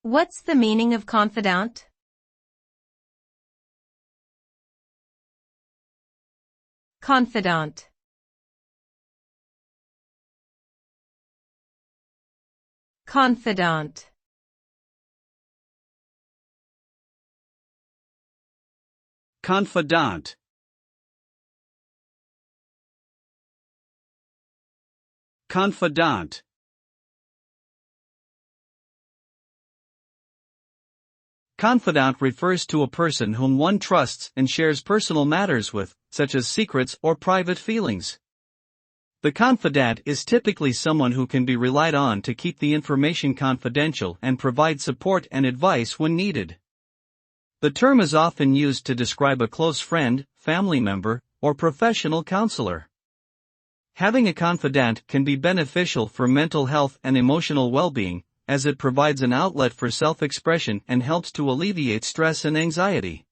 What's the meaning of confidant? Confidant. Confidant. Confidant. Confidant. Confidant refers to a person whom one trusts and shares personal matters with, such as secrets or private feelings. The confidant is typically someone who can be relied on to keep the information confidential and provide support and advice when needed. The term is often used to describe a close friend, family member, or professional counselor. Having a confidant can be beneficial for mental health and emotional well-being, as it provides an outlet for self-expression and helps to alleviate stress and anxiety.